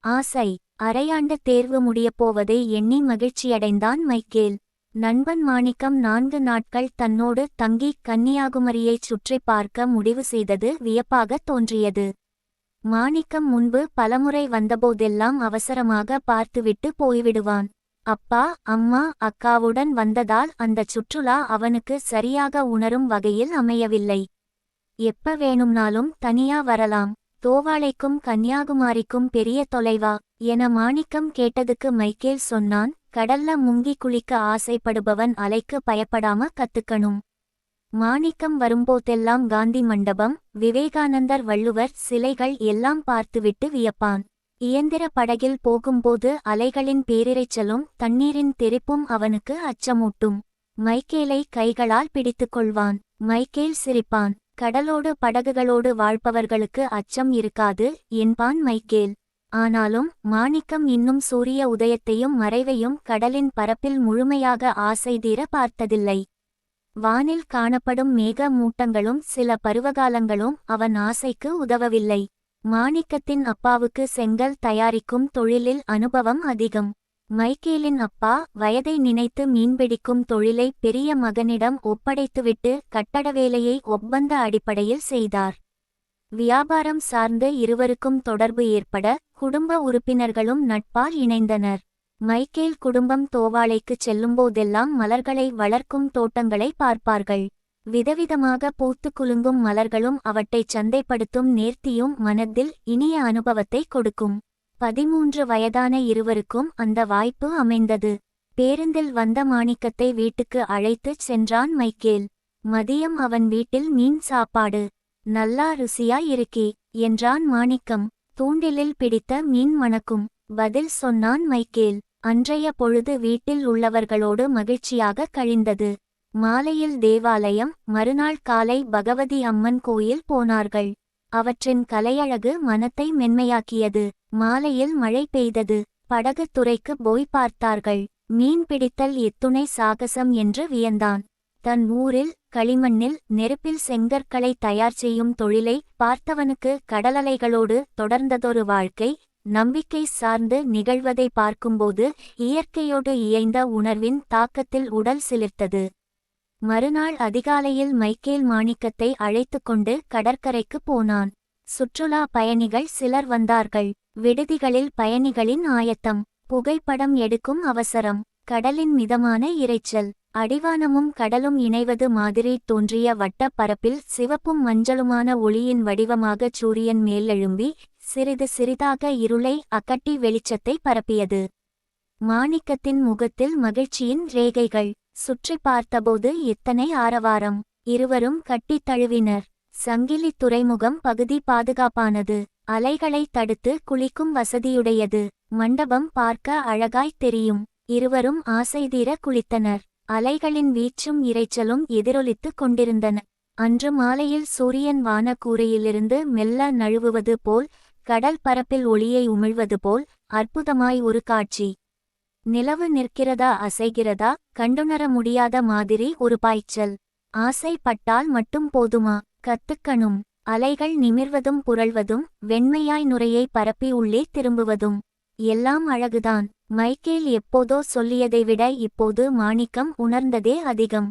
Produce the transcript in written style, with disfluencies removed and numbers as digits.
ஆசை. அரையாண்டு தேர்வு முடியப்போவதை எண்ணி மகிழ்ச்சியடைந்தான் மைக்கேல். நண்பன் மாணிக்கம் 4 நாட்கள் தன்னோடு தங்கி கன்னியாகுமரியைச் சுற்றிப் பார்க்க முடிவு செய்தது வியப்பாகத் தோன்றியது. மாணிக்கம் முன்பு பலமுறை வந்தபோதெல்லாம் அவசரமாக பார்த்துவிட்டு போய்விடுவான். அப்பா அம்மா அக்காவுடன் வந்ததால் அந்தச் சுற்றுலா அவனுக்கு சரியாக உணரும் வகையில் அமையவில்லை. எப்ப வேணும்னாலும் தனியா வரலாம், தோவாளைக்கும் கன்னியாகுமரிக்கும் பெரிய தொலைவா என மாணிக்கம் கேட்டதுக்கு மைக்கேல் சொன்னான், கடல்ல முங்கி குளிக்க ஆசைப்படுபவன் அலைக்கு பயப்படாம கத்துக்கணும். மாணிக்கம் வரும்போதெல்லாம் காந்தி மண்டபம், விவேகானந்தர், வள்ளுவர் சிலைகள் எல்லாம் பார்த்துவிட்டு வியப்பான். இயந்திர படகில் போகும்போது அலைகளின் பேரிரைச்சலும் தண்ணீரின் தெறிப்பும் அவனுக்கு அச்சமூட்டும். மைக்கேலை கைகளால் பிடித்துக்கொள்வான். மைக்கேல் சிரிப்பான். கடலோடு படகுகளோடு வாழ்பவர்களுக்கு அச்சம் இருக்காது என்பான் மைக்கேல். ஆனாலும் மாணிக்கம் இன்னும் சூரிய உதயத்தையும் மறைவையும் கடலின் பரப்பில் முழுமையாக ஆசை தீர பார்த்ததில்லை. வானில் காணப்படும் மேக மூட்டங்களும் சில பருவகாலங்களும் அவன் ஆசைக்கு உதவவில்லை. மாணிக்கத்தின் அப்பாவுக்கு செங்கல் தயாரிக்கும் தொழிலில் அனுபவம் அதிகம். மைக்கேலின் அப்பா வயதை நினைத்து மீன்பிடிக்கும் தொழிலை பெரிய மகனிடம் ஒப்படைத்துவிட்டு கட்டட வேலையை ஒப்பந்த அடிப்படையில் செய்தார். வியாபாரம் சார்ந்து இருவருக்கும் தொடர்பு ஏற்பட குடும்ப உறுப்பினர்களும் நட்பால் இணைந்தனர். மைக்கேல் குடும்பம் தோவாளைக்குச் செல்லும்போதெல்லாம் மலர்களை வளர்க்கும் தோட்டங்களை பார்ப்பார்கள். விதவிதமாக பூத்து குலுங்கும் மலர்களும் அவற்றைச் சந்தைப்படுத்தும் நேர்த்தியும் மனத்தில் இனிய அனுபவத்தை கொடுக்கும். 13 வயதான இருவருக்கும் அந்த வாய்ப்பு அமைந்தது. பேருந்தில் வந்த மாணிக்கத்தை வீட்டுக்கு அழைத்துச் சென்றான் மைக்கேல். மதியம் அவன் வீட்டில் மீன் சாப்பாடு. நல்லா ருசியா இருக்கே என்றான் மாணிக்கம். தூண்டிலில் பிடித்த மீன் மணக்கும் பதில் சொன்னான் மைக்கேல். அன்றைய பொழுது வீட்டில் உள்ளவர்களோடு மகிழ்ச்சியாக கழிந்தது. மாலையில் தேவாலயம், மறுநாள் காலை பகவதி அம்மன் கோயில் போனார்கள். அவற்றின் கலையழகு மனத்தை மென்மையாக்கியது. மாலையில் மழை பெய்தது. படகு துறைக்கு போய் பார்த்தார்கள். மீன் பிடித்தல் எத்துணை சாகசம் என்று வியந்தான். தன் ஊரில் களிமண்ணில் நெருப்பில் செங்கற்களை தயார் செய்யும் தொழிலை பார்த்தவனுக்கு கடலலைகளோடு தொடர்ந்ததொரு வாழ்க்கை நம்பிக்கை சார்ந்து நிகழ்வதை பார்க்கும்போது இயற்கையோடு இயைந்த உணர்வின் தாக்கத்தில் உடல் சிலிர்த்தது. மறுநாள் அதிகாலையில் மைக்கேல் மாணிக்கத்தை அழைத்துக்கொண்டு கடற்கரைக்கு போனான். சுற்றுலா பயணிகள் சிலர் வந்தார்கள். விடுதிகளில் பயணிகளின் ஆயத்தம், புகைப்படம் எடுக்கும் அவசரம், கடலின் மிதமான இரைச்சல், அடிவானமும் கடலும் இணைவது மாதிரி தோன்றிய வட்ட பரப்பில் சிவப்பும் மஞ்சளுமான ஒளியின் வடிவமாக சூரியன் மேலெழும்பி சிறிது சிறிதாக இருளை அகட்டி வெளிச்சத்தை பரப்பியது. மாணிக்கத்தின் முகத்தில் மகிழ்ச்சியின் ரேகைகள். சுற்றி பார்த்தபோது எத்தனை ஆரவாரம்! இருவரும் கட்டித் தழுவினர். சங்கிலி துறைமுகம் பகுதி பாதுகாப்பானது. அலைகளை தடுத்து குளிக்கும் வசதியுடையது. மண்டபம் பார்க்க அழகாய்த் தெரியும். இருவரும் ஆசைதீர குளித்தனர். அலைகளின் வீச்சும் இரைச்சலும் எதிரொலித்துக் கொண்டிருந்தன. அன்று மாலையில் சூரியன் வான கூரையிலிருந்து மெல்ல நழுவுவது போல், கடல் பரப்பில் ஒளியை உமிழ்வது போல் அற்புதமாய் ஒரு காட்சி. நிலவு நிற்கிறதா அசைகிறதா கண்டுணர முடியாத மாதிரி ஒரு பாய்ச்சல். ஆசை பட்டால் மட்டும் போதுமா? கத்துக்கணும். அலைகள் நிமிர்வதும் புரள்வதும் வெண்மையாய் நுரையை பரப்பி உள்ளே திரும்புவதும் எல்லாம் அழகுதான். மைக்கேல் எப்போதோ சொல்லியதை விட இப்போது மாணிக்கம் உணர்ந்ததே அதிகம்.